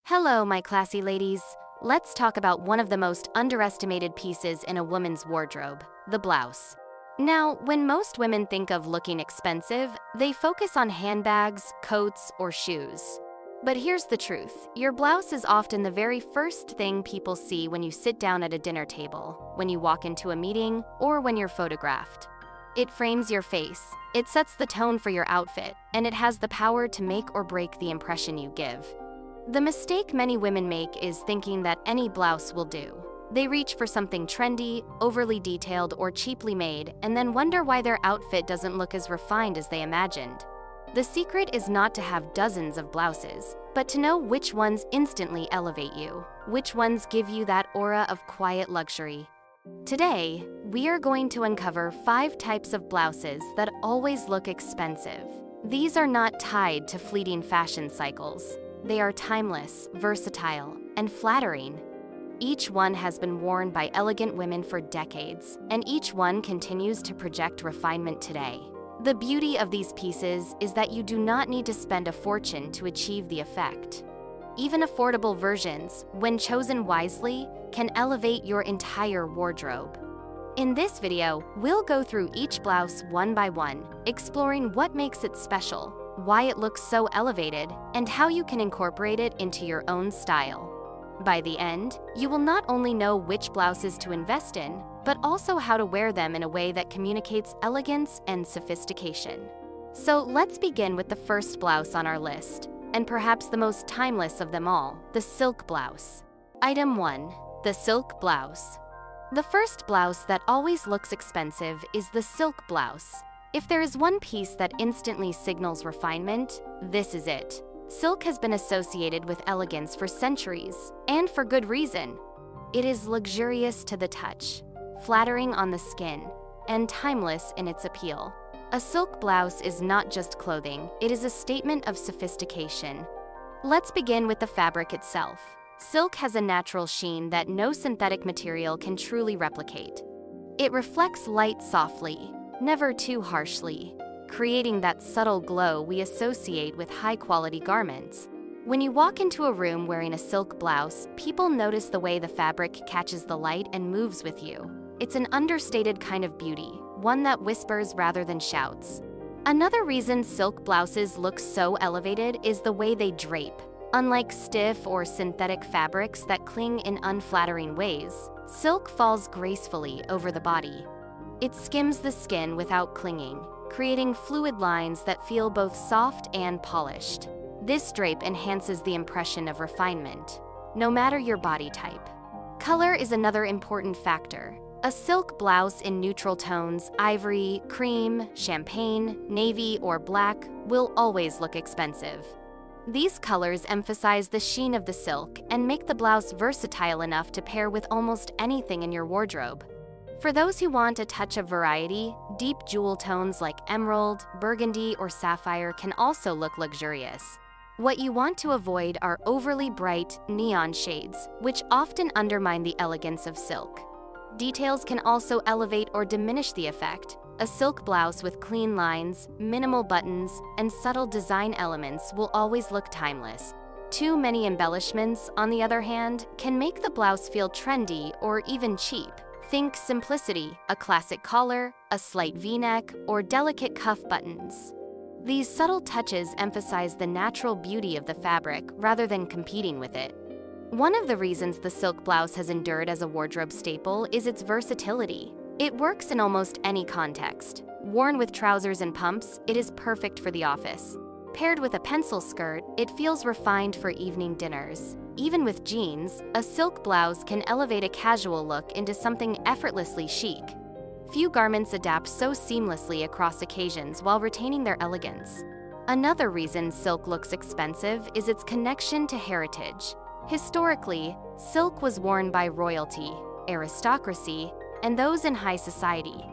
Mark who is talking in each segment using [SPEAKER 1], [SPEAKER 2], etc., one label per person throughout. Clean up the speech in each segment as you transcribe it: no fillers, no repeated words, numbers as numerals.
[SPEAKER 1] Hello, my classy ladies. Let's talk about one of the most underestimated pieces in a woman's wardrobe, the blouse. Now, when most women think of looking expensive, they focus on handbags, coats, or shoes. But here's the truth. Your blouse is often the very first thing people see when you sit down at a dinner table, when you walk into a meeting, or when you're photographed. It frames your face, it sets the tone for your outfit, and it has the power to make or break the impression you give. The mistake many women make is thinking that any blouse will do. They reach for something trendy, overly detailed, or cheaply made, and then wonder why their outfit doesn't look as refined as they imagined. The secret is not to have dozens of blouses, but to know which ones instantly elevate you, which ones give you that aura of quiet luxury. Today, we are going to uncover 5 types of blouses that always look expensive. These are not tied to fleeting fashion cycles. They are timeless, versatile, and flattering. Each one has been worn by elegant women for decades, and each one continues to project refinement today. The beauty of these pieces is that you do not need to spend a fortune to achieve the effect. Even affordable versions, when chosen wisely, can elevate your entire wardrobe. In this video, we'll go through each blouse one by one, exploring what makes it special, why it looks so elevated, and how you can incorporate it into your own style. By the end, you will not only know which blouses to invest in, but also how to wear them in a way that communicates elegance and sophistication. So let's begin with the first blouse on our list, and perhaps the most timeless of them all, the silk blouse. Item 1. The silk blouse. The first blouse that always looks expensive is the silk blouse. If there is one piece that instantly signals refinement, this is it. Silk has been associated with elegance for centuries, and for good reason. It is luxurious to the touch, flattering on the skin, and timeless in its appeal. A silk blouse is not just clothing, it is a statement of sophistication. Let's begin with the fabric itself. Silk has a natural sheen that no synthetic material can truly replicate. It reflects light softly, never too harshly, creating that subtle glow we associate with high-quality garments. When you walk into a room wearing a silk blouse, people notice the way the fabric catches the light and moves with you. It's an understated kind of beauty, one that whispers rather than shouts. Another reason silk blouses look so elevated is the way they drape. Unlike stiff or synthetic fabrics that cling in unflattering ways, silk falls gracefully over the body. It skims the skin without clinging, creating fluid lines that feel both soft and polished. This drape enhances the impression of refinement, no matter your body type. Color is another important factor. A silk blouse in neutral tones, ivory, cream, champagne, navy, or black, will always look expensive. These colors emphasize the sheen of the silk and make the blouse versatile enough to pair with almost anything in your wardrobe. For those who want a touch of variety, deep jewel tones like emerald, burgundy, or sapphire can also look luxurious. What you want to avoid are overly bright, neon shades, which often undermine the elegance of silk. Details can also elevate or diminish the effect. A silk blouse with clean lines, minimal buttons, and subtle design elements will always look timeless. Too many embellishments, on the other hand, can make the blouse feel trendy or even cheap. Think simplicity, a classic collar, a slight V-neck, or delicate cuff buttons. These subtle touches emphasize the natural beauty of the fabric rather than competing with it. One of the reasons the silk blouse has endured as a wardrobe staple is its versatility. It works in almost any context. Worn with trousers and pumps, it is perfect for the office. Paired with a pencil skirt, it feels refined for evening dinners. Even with jeans, a silk blouse can elevate a casual look into something effortlessly chic. Few garments adapt so seamlessly across occasions while retaining their elegance. Another reason silk looks expensive is its connection to heritage. Historically, silk was worn by royalty, aristocracy, and those in high society.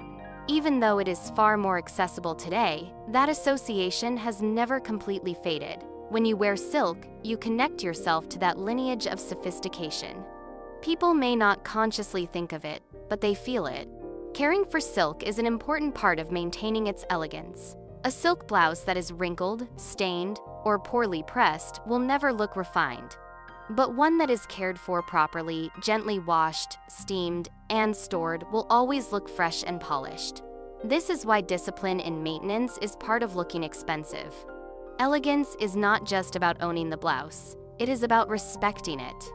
[SPEAKER 1] Even though it is far more accessible today, that association has never completely faded. When you wear silk, you connect yourself to that lineage of sophistication. People may not consciously think of it, but they feel it. Caring for silk is an important part of maintaining its elegance. A silk blouse that is wrinkled, stained, or poorly pressed will never look refined. But one that is cared for properly, gently washed, steamed, and stored will always look fresh and polished. This is why discipline in maintenance is part of looking expensive. Elegance is not just about owning the blouse, it is about respecting it.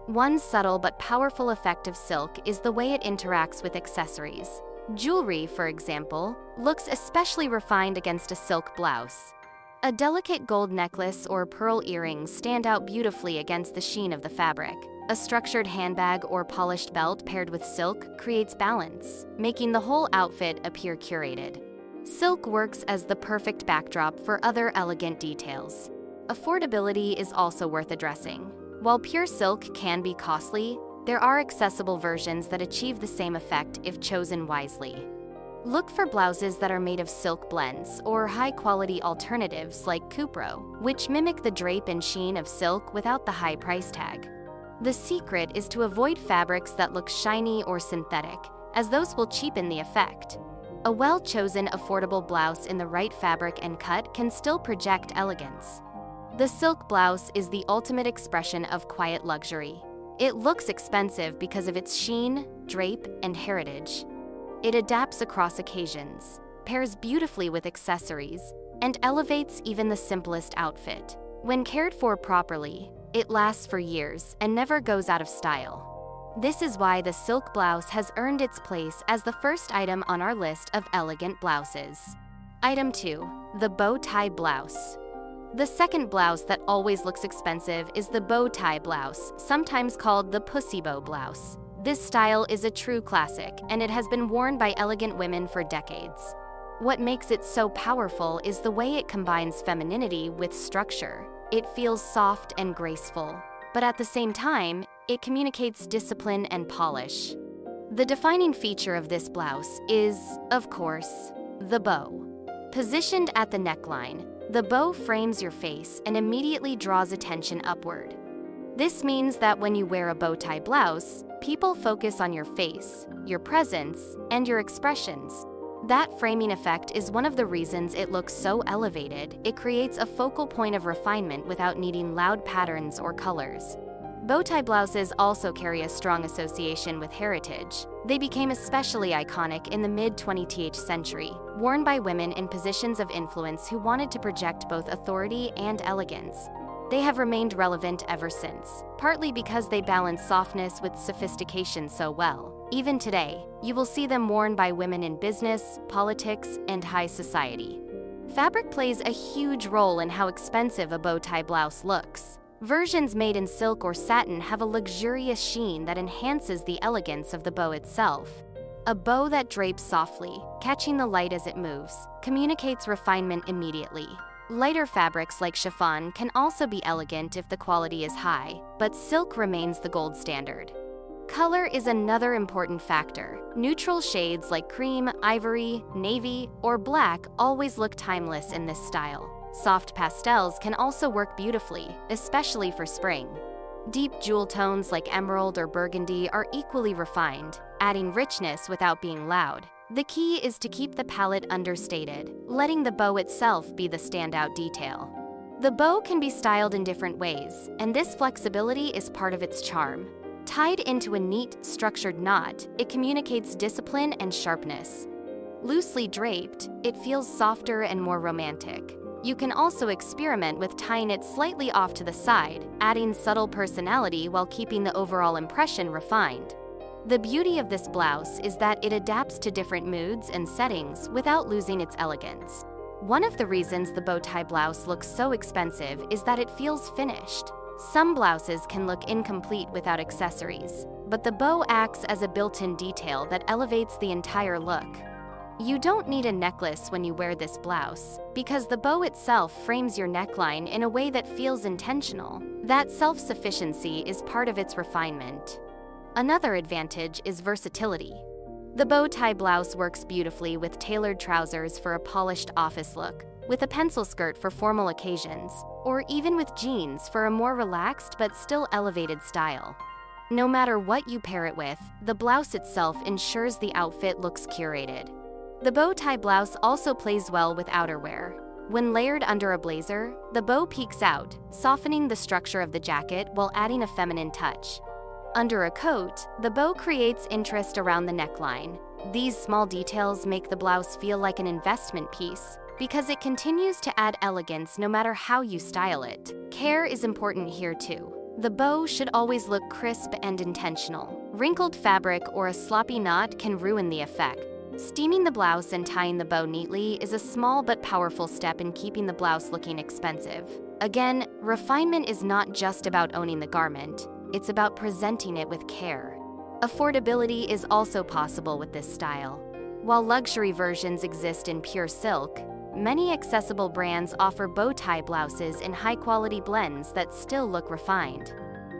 [SPEAKER 1] One subtle but powerful effect of silk is the way it interacts with accessories. Jewelry, for example, looks especially refined against a silk blouse. A delicate gold necklace or pearl earrings stand out beautifully against the sheen of the fabric. A structured handbag or polished belt paired with silk creates balance, making the whole outfit appear curated. Silk works as the perfect backdrop for other elegant details. Affordability is also worth addressing. While pure silk can be costly, there are accessible versions that achieve the same effect if chosen wisely. Look for blouses that are made of silk blends or high-quality alternatives like cupro, which mimic the drape and sheen of silk without the high price tag. The secret is to avoid fabrics that look shiny or synthetic, as those will cheapen the effect. A well-chosen, affordable blouse in the right fabric and cut can still project elegance. The silk blouse is the ultimate expression of quiet luxury. It looks expensive because of its sheen, drape, and heritage. It adapts across occasions, pairs beautifully with accessories, and elevates even the simplest outfit. When cared for properly, it lasts for years and never goes out of style. This is why the silk blouse has earned its place as the first item on our list of elegant blouses. Item 2. The bow tie blouse. The second blouse that always looks expensive is the bow tie blouse, sometimes called the pussy bow blouse. This style is a true classic, and it has been worn by elegant women for decades. What makes it so powerful is the way it combines femininity with structure. It feels soft and graceful, but at the same time, it communicates discipline and polish. The defining feature of this blouse is, of course, the bow. Positioned at the neckline, the bow frames your face and immediately draws attention upward. This means that when you wear a bow tie blouse, people focus on your face, your presence, and your expressions. That framing effect is one of the reasons it looks so elevated. It creates a focal point of refinement without needing loud patterns or colors. Bow tie blouses also carry a strong association with heritage. They became especially iconic in the mid-20th century, worn by women in positions of influence who wanted to project both authority and elegance. They have remained relevant ever since, partly because they balance softness with sophistication so well. Even today, you will see them worn by women in business, politics, and high society. Fabric plays a huge role in how expensive a bow tie blouse looks. Versions made in silk or satin have a luxurious sheen that enhances the elegance of the bow itself. A bow that drapes softly, catching the light as it moves, communicates refinement immediately. Lighter fabrics like chiffon can also be elegant if the quality is high, but silk remains the gold standard. Color is another important factor. Neutral shades like cream, ivory, navy, or black always look timeless in this style. Soft pastels can also work beautifully, especially for spring. Deep jewel tones like emerald or burgundy are equally refined, adding richness without being loud. The key is to keep the palette understated, letting the bow itself be the standout detail. The bow can be styled in different ways, and this flexibility is part of its charm. Tied into a neat, structured knot, it communicates discipline and sharpness. Loosely draped, it feels softer and more romantic. You can also experiment with tying it slightly off to the side, adding subtle personality while keeping the overall impression refined. The beauty of this blouse is that it adapts to different moods and settings without losing its elegance. One of the reasons the bow tie blouse looks so expensive is that it feels finished. Some blouses can look incomplete without accessories, but the bow acts as a built-in detail that elevates the entire look. You don't need a necklace when you wear this blouse, because the bow itself frames your neckline in a way that feels intentional. That self-sufficiency is part of its refinement. Another advantage is versatility. The bow tie blouse works beautifully with tailored trousers for a polished office look, with a pencil skirt for formal occasions, or even with jeans for a more relaxed but still elevated style. No matter what you pair it with, the blouse itself ensures the outfit looks curated. The bow tie blouse also plays well with outerwear. When layered under a blazer, the bow peeks out, softening the structure of the jacket while adding a feminine touch. Under a coat, the bow creates interest around the neckline. These small details make the blouse feel like an investment piece because it continues to add elegance no matter how you style it. Care is important here too. The bow should always look crisp and intentional. Wrinkled fabric or a sloppy knot can ruin the effect. Steaming the blouse and tying the bow neatly is a small but powerful step in keeping the blouse looking expensive. Again, refinement is not just about owning the garment, it's about presenting it with care. Affordability is also possible with this style. While luxury versions exist in pure silk, many accessible brands offer bow tie blouses in high-quality blends that still look refined.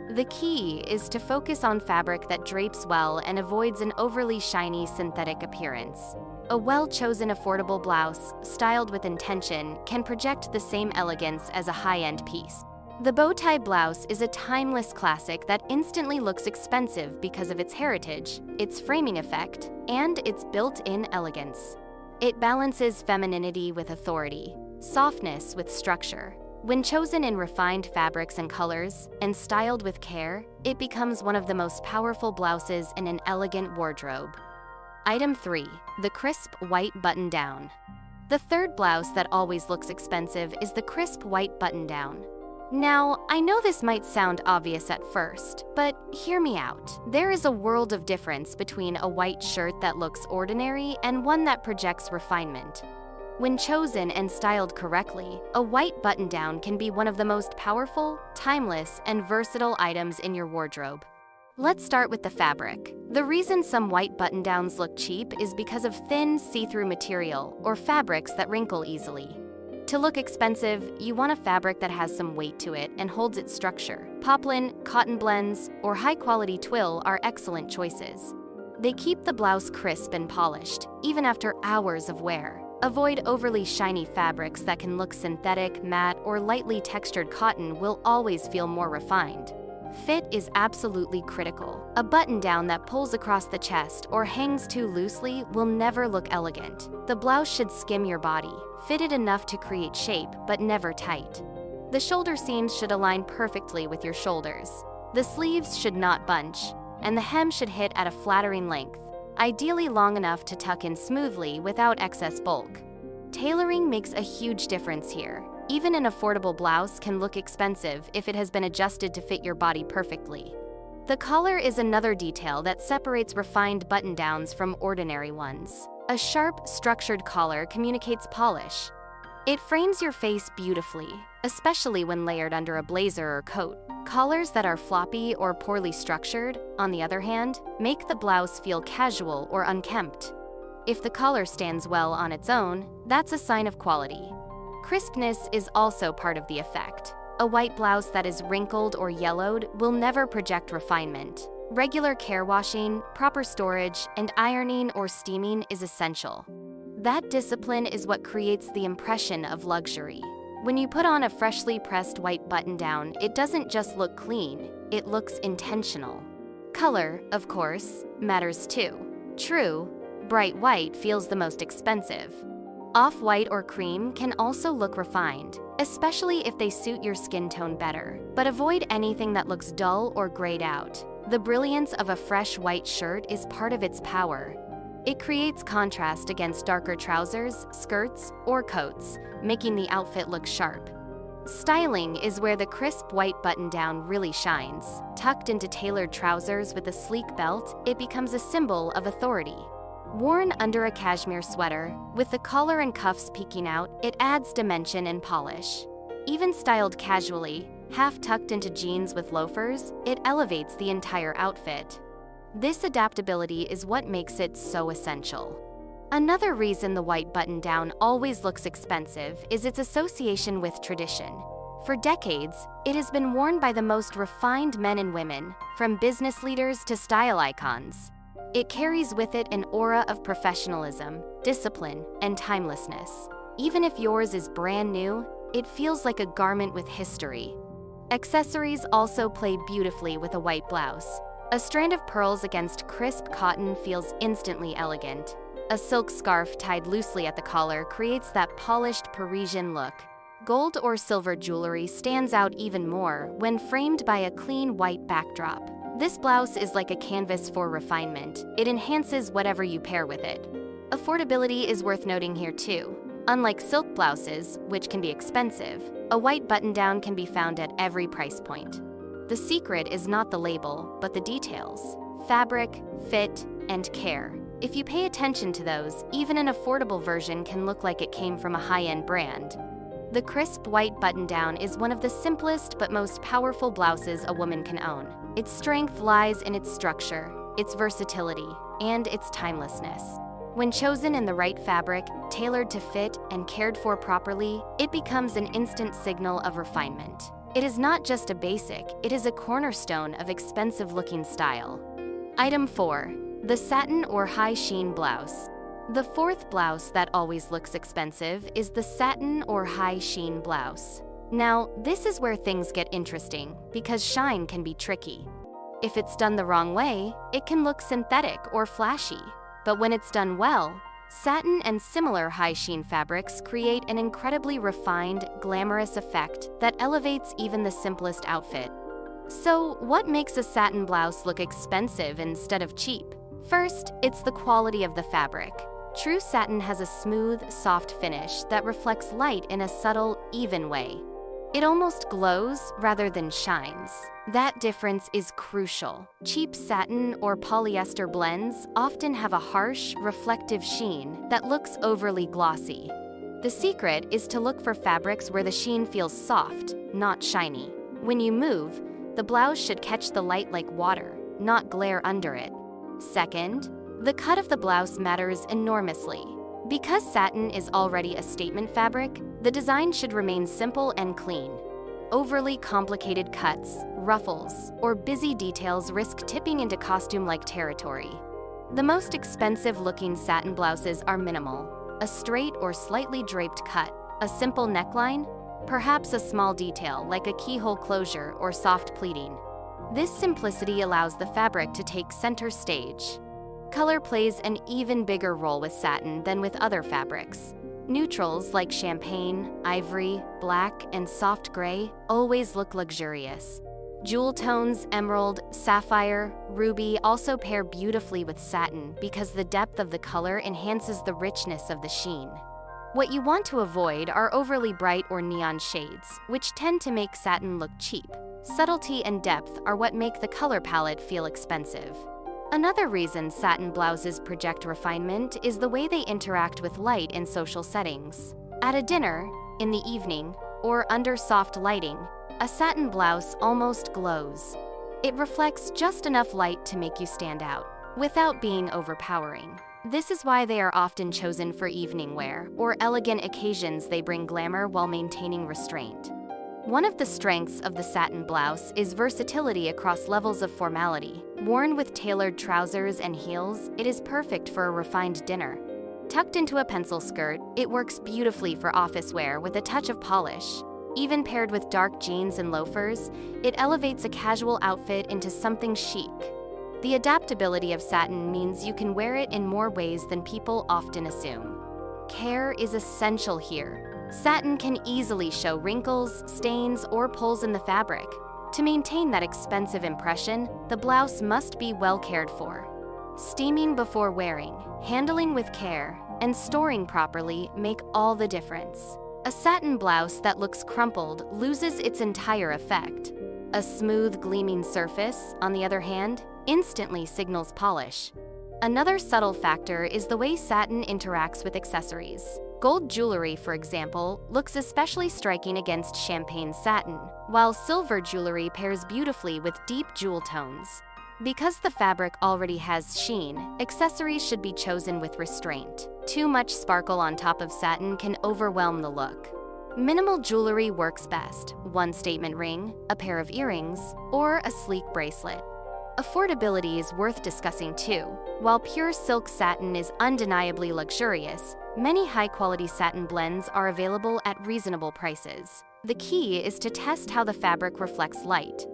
[SPEAKER 1] The key is to focus on fabric that drapes well and avoids an overly shiny synthetic appearance. A well-chosen affordable blouse, styled with intention, can project the same elegance as a high-end piece. The bow tie blouse is a timeless classic that instantly looks expensive because of its heritage, its framing effect, and its built-in elegance. It balances femininity with authority, softness with structure. When chosen in refined fabrics and colors, and styled with care, it becomes one of the most powerful blouses in an elegant wardrobe. Item 3. The crisp white button-down. The third blouse that always looks expensive is the crisp white button-down. Now, I know this might sound obvious at first, but hear me out. There is a world of difference between a white shirt that looks ordinary and one that projects refinement. When chosen and styled correctly, a white button-down can be one of the most powerful, timeless, and versatile items in your wardrobe. Let's start with the fabric. The reason some white button-downs look cheap is because of thin, see-through material or fabrics that wrinkle easily. To look expensive, you want a fabric that has some weight to it and holds its structure. Poplin, cotton blends, or high-quality twill are excellent choices. They keep the blouse crisp and polished, even after hours of wear. Avoid overly shiny fabrics that can look synthetic, matte, or lightly textured. Cotton will always feel more refined. Fit is absolutely critical. A button-down that pulls across the chest or hangs too loosely will never look elegant. The blouse should skim your body, fitted enough to create shape, but never tight. The shoulder seams should align perfectly with your shoulders. The sleeves should not bunch, and the hem should hit at a flattering length, ideally long enough to tuck in smoothly without excess bulk. Tailoring makes a huge difference here. Even an affordable blouse can look expensive if it has been adjusted to fit your body perfectly. The collar is another detail that separates refined button-downs from ordinary ones. A sharp, structured collar communicates polish. It frames your face beautifully, especially when layered under a blazer or coat. Collars that are floppy or poorly structured, on the other hand, make the blouse feel casual or unkempt. If the collar stands well on its own, that's a sign of quality. Crispness is also part of the effect. A white blouse that is wrinkled or yellowed will never project refinement. Regular care washing, proper storage, and ironing or steaming is essential. That discipline is what creates the impression of luxury. When you put on a freshly pressed white button-down, it doesn't just look clean, it looks intentional. Color, of course, matters too. True, bright white feels the most expensive. Off-white or cream can also look refined, especially if they suit your skin tone better. But avoid anything that looks dull or grayed out. The brilliance of a fresh white shirt is part of its power. It creates contrast against darker trousers, skirts, or coats, making the outfit look sharp. Styling is where the crisp white button-down really shines. Tucked into tailored trousers with a sleek belt, it becomes a symbol of authority. Worn under a cashmere sweater, with the collar and cuffs peeking out, it adds dimension and polish. Even styled casually, half tucked into jeans with loafers, it elevates the entire outfit. This adaptability is what makes it so essential. Another reason the white button-down always looks expensive is its association with tradition. For decades, it has been worn by the most refined men and women, from business leaders to style icons. It carries with it an aura of professionalism, discipline, and timelessness. Even if yours is brand new, it feels like a garment with history. Accessories also play beautifully with a white blouse. A strand of pearls against crisp cotton feels instantly elegant. A silk scarf tied loosely at the collar creates that polished Parisian look. Gold or silver jewelry stands out even more when framed by a clean white backdrop. This blouse is like a canvas for refinement. It enhances whatever you pair with it. Affordability is worth noting here too. Unlike silk blouses, which can be expensive, a white button-down can be found at every price point. The secret is not the label, but the details: fabric, fit, and care. If you pay attention to those, even an affordable version can look like it came from a high-end brand. The crisp white button-down is one of the simplest but most powerful blouses a woman can own. Its strength lies in its structure, its versatility, and its timelessness. When chosen in the right fabric, tailored to fit, and cared for properly, it becomes an instant signal of refinement. It is not just a basic, it is a cornerstone of expensive-looking style. Item 4. The satin or high sheen blouse. The fourth blouse that always looks expensive is the satin or high sheen blouse. Now, this is where things get interesting, because shine can be tricky. If it's done the wrong way, it can look synthetic or flashy. But when it's done well, satin and similar high sheen fabrics create an incredibly refined, glamorous effect that elevates even the simplest outfit. So, what makes a satin blouse look expensive instead of cheap? First, it's the quality of the fabric. True satin has a smooth, soft finish that reflects light in a subtle, even way. It almost glows rather than shines. That difference is crucial. Cheap satin or polyester blends often have a harsh, reflective sheen that looks overly glossy. The secret is to look for fabrics where the sheen feels soft, not shiny. When you move, the blouse should catch the light like water, not glare under it. Second, the cut of the blouse matters enormously. Because satin is already a statement fabric, the design should remain simple and clean. Overly complicated cuts, ruffles, or busy details risk tipping into costume-like territory. The most expensive-looking satin blouses are minimal: a straight or slightly draped cut, a simple neckline, perhaps a small detail like a keyhole closure or soft pleating. This simplicity allows the fabric to take center stage. Color plays an even bigger role with satin than with other fabrics. Neutrals like champagne, ivory, black, and soft gray always look luxurious. Jewel tones, emerald, sapphire, ruby also pair beautifully with satin because the depth of the color enhances the richness of the sheen. What you want to avoid are overly bright or neon shades, which tend to make satin look cheap. Subtlety and depth are what make the color palette feel expensive. Another reason satin blouses project refinement is the way they interact with light in social settings. At a dinner, in the evening, or under soft lighting, a satin blouse almost glows. It reflects just enough light to make you stand out, without being overpowering. This is why they are often chosen for evening wear, or elegant occasions. They bring glamour while maintaining restraint. One of the strengths of the satin blouse is versatility across levels of formality. Worn with tailored trousers and heels, it is perfect for a refined dinner. Tucked into a pencil skirt, it works beautifully for office wear with a touch of polish. Even paired with dark jeans and loafers, it elevates a casual outfit into something chic. The adaptability of satin means you can wear it in more ways than people often assume. Care is essential here. Satin can easily show wrinkles, stains, or pulls in the fabric. To maintain that expensive impression, the blouse must be well cared for. Steaming before wearing, handling with care, and storing properly make all the difference. A satin blouse that looks crumpled loses its entire effect. A smooth, gleaming surface, on the other hand, instantly signals polish. Another subtle factor is the way satin interacts with accessories. Gold jewelry, for example, looks especially striking against champagne satin, while silver jewelry pairs beautifully with deep jewel tones. Because the fabric already has sheen, accessories should be chosen with restraint. Too much sparkle on top of satin can overwhelm the look. Minimal jewelry works best: one statement ring, a pair of earrings, or a sleek bracelet. Affordability is worth discussing too. While pure silk satin is undeniably luxurious, many high-quality satin blends are available at reasonable prices. The key is to test how the fabric reflects light.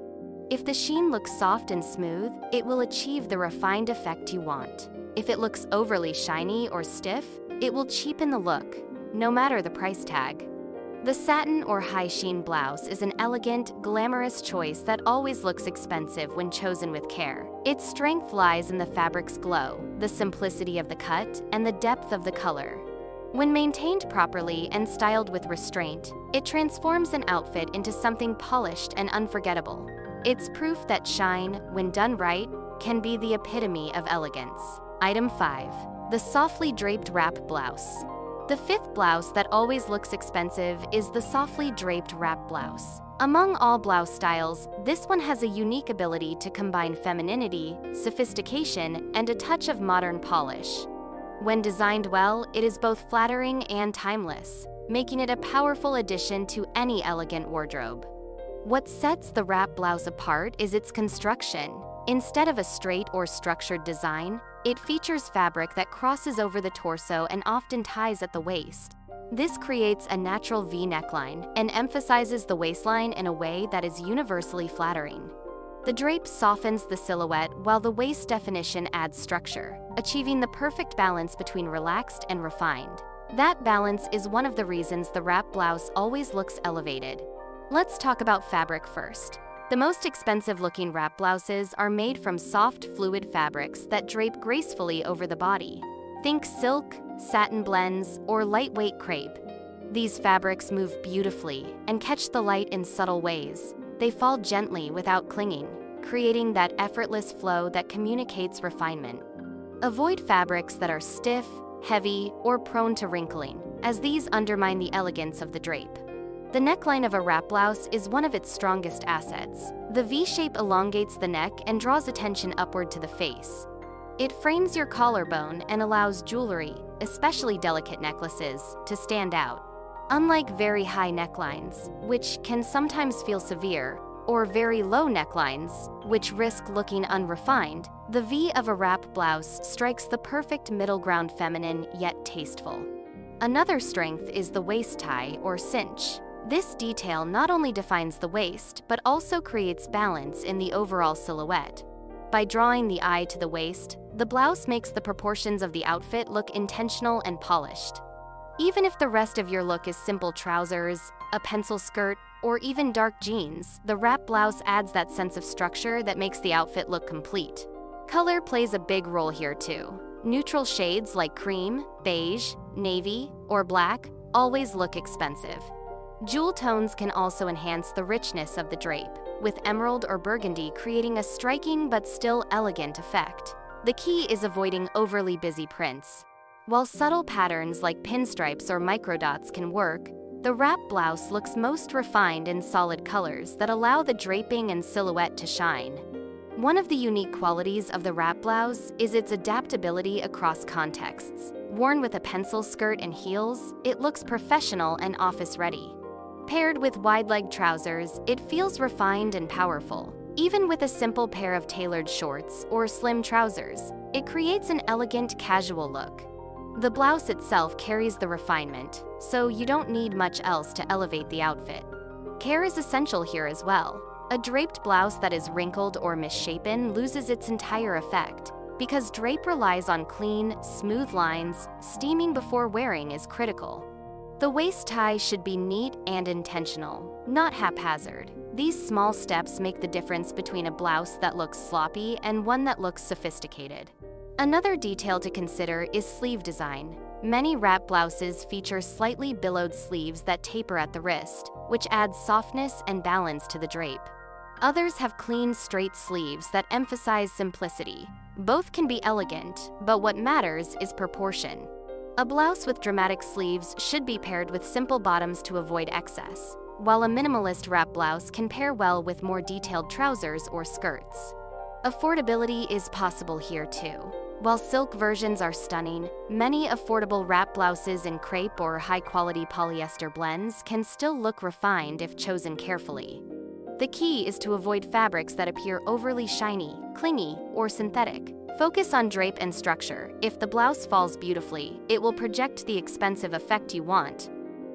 [SPEAKER 1] If the sheen looks soft and smooth, it will achieve the refined effect you want. If it looks overly shiny or stiff, it will cheapen the look, no matter the price tag. The satin or high sheen blouse is an elegant, glamorous choice that always looks expensive when chosen with care. Its strength lies in the fabric's glow, the simplicity of the cut, and the depth of the color. When maintained properly and styled with restraint, it transforms an outfit into something polished and unforgettable. It's proof that shine, when done right, can be the epitome of elegance. Item 5. The softly draped wrap blouse. The fifth blouse that always looks expensive is the softly draped wrap blouse. Among all blouse styles, this one has a unique ability to combine femininity, sophistication, and a touch of modern polish. When designed well, it is both flattering and timeless, making it a powerful addition to any elegant wardrobe. What sets the wrap blouse apart is its construction. Instead of a straight or structured design, it features fabric that crosses over the torso and often ties at the waist. This creates a natural V neckline and emphasizes the waistline in a way that is universally flattering. The drape softens the silhouette while the waist definition adds structure, achieving the perfect balance between relaxed and refined. That balance is one of the reasons the wrap blouse always looks elevated. Let's talk about fabric first. The most expensive-looking wrap blouses are made from soft, fluid fabrics that drape gracefully over the body. Think silk, satin blends, or lightweight crepe. These fabrics move beautifully and catch the light in subtle ways. They fall gently without clinging, creating that effortless flow that communicates refinement. Avoid fabrics that are stiff, heavy, or prone to wrinkling, as these undermine the elegance of the drape. The neckline of a wrap blouse is one of its strongest assets. The V shape elongates the neck and draws attention upward to the face. It frames your collarbone and allows jewelry, especially delicate necklaces, to stand out. Unlike very high necklines, which can sometimes feel severe, or very low necklines, which risk looking unrefined, the V of a wrap blouse strikes the perfect middle ground, feminine yet tasteful. Another strength is the waist tie or cinch. This detail not only defines the waist, but also creates balance in the overall silhouette. By drawing the eye to the waist, the blouse makes the proportions of the outfit look intentional and polished. Even if the rest of your look is simple trousers, a pencil skirt, or even dark jeans, the wrap blouse adds that sense of structure that makes the outfit look complete. Color plays a big role here too. Neutral shades like cream, beige, navy, or black always look expensive. Jewel tones can also enhance the richness of the drape, with emerald or burgundy creating a striking but still elegant effect. The key is avoiding overly busy prints. While subtle patterns like pinstripes or microdots can work, the wrap blouse looks most refined in solid colors that allow the draping and silhouette to shine. One of the unique qualities of the wrap blouse is its adaptability across contexts. Worn with a pencil skirt and heels, it looks professional and office-ready. Paired with wide-leg trousers, it feels refined and powerful. Even with a simple pair of tailored shorts or slim trousers, it creates an elegant, casual look. The blouse itself carries the refinement, so you don't need much else to elevate the outfit. Care is essential here as well. A draped blouse that is wrinkled or misshapen loses its entire effect. Because drape relies on clean, smooth lines, steaming before wearing is critical. The waist tie should be neat and intentional, not haphazard. These small steps make the difference between a blouse that looks sloppy and one that looks sophisticated. Another detail to consider is sleeve design. Many wrap blouses feature slightly billowed sleeves that taper at the wrist, which adds softness and balance to the drape. Others have clean, straight sleeves that emphasize simplicity. Both can be elegant, but what matters is proportion. A blouse with dramatic sleeves should be paired with simple bottoms to avoid excess, while a minimalist wrap blouse can pair well with more detailed trousers or skirts. Affordability is possible here too. While silk versions are stunning, many affordable wrap blouses in crepe or high-quality polyester blends can still look refined if chosen carefully. The key is to avoid fabrics that appear overly shiny, clingy, or synthetic. Focus on drape and structure. If the blouse falls beautifully, it will project the expensive effect you want.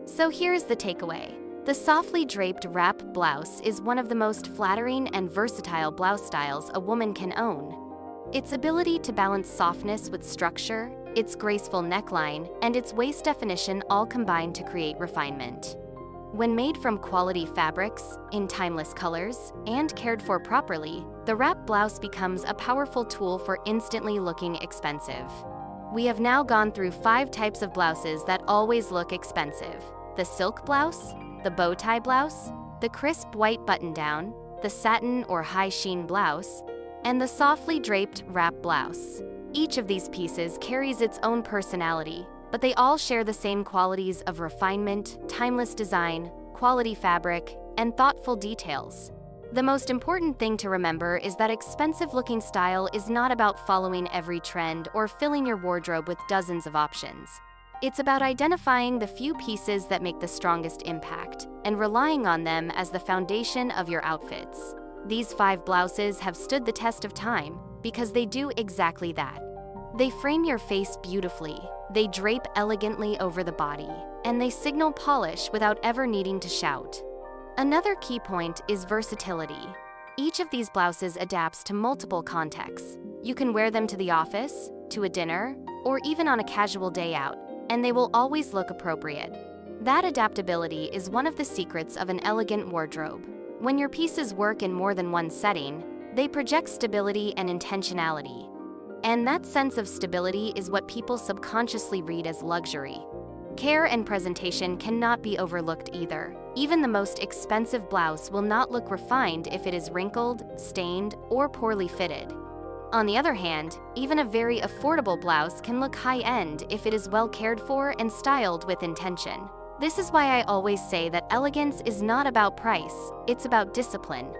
[SPEAKER 1] So here's the takeaway. The softly draped wrap blouse is one of the most flattering and versatile blouse styles a woman can own. Its ability to balance softness with structure, its graceful neckline, and its waist definition all combine to create refinement. When made from quality fabrics, in timeless colors, and cared for properly, the wrap blouse becomes a powerful tool for instantly looking expensive. We have now gone through 5 types of blouses that always look expensive: the silk blouse, the bow tie blouse, the crisp white button-down, the satin or high sheen blouse, and the softly draped wrap blouse. Each of these pieces carries its own personality, but they all share the same qualities of refinement, timeless design, quality fabric, and thoughtful details. The most important thing to remember is that expensive-looking style is not about following every trend or filling your wardrobe with dozens of options. It's about identifying the few pieces that make the strongest impact and relying on them as the foundation of your outfits. These 5 blouses have stood the test of time because they do exactly that. They frame your face beautifully, they drape elegantly over the body, and they signal polish without ever needing to shout. Another key point is versatility. Each of these blouses adapts to multiple contexts. You can wear them to the office, to a dinner, or even on a casual day out, and they will always look appropriate. That adaptability is one of the secrets of an elegant wardrobe. When your pieces work in more than one setting, they project stability and intentionality. And that sense of stability is what people subconsciously read as luxury. Care and presentation cannot be overlooked either. Even the most expensive blouse will not look refined if it is wrinkled, stained, or poorly fitted. On the other hand, even a very affordable blouse can look high-end if it is well cared for and styled with intention. This is why I always say that elegance is not about price, it's about discipline.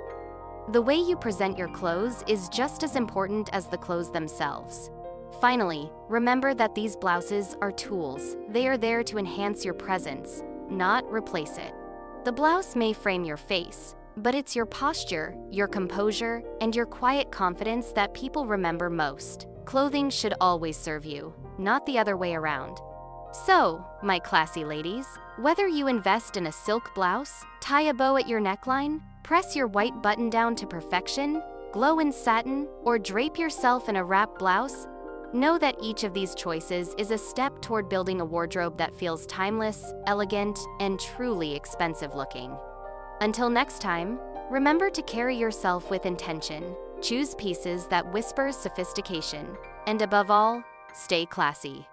[SPEAKER 1] The way you present your clothes is just as important as the clothes themselves. Finally, remember that these blouses are tools. They are there to enhance your presence, not replace it. The blouse may frame your face, but it's your posture, your composure, and your quiet confidence that people remember most. Clothing should always serve you, not the other way around. So, my classy ladies, whether you invest in a silk blouse, tie a bow at your neckline, press your white button down to perfection, glow in satin, or drape yourself in a wrap blouse, know that each of these choices is a step toward building a wardrobe that feels timeless, elegant, and truly expensive looking. Until next time, remember to carry yourself with intention, choose pieces that whisper sophistication, and above all, stay classy.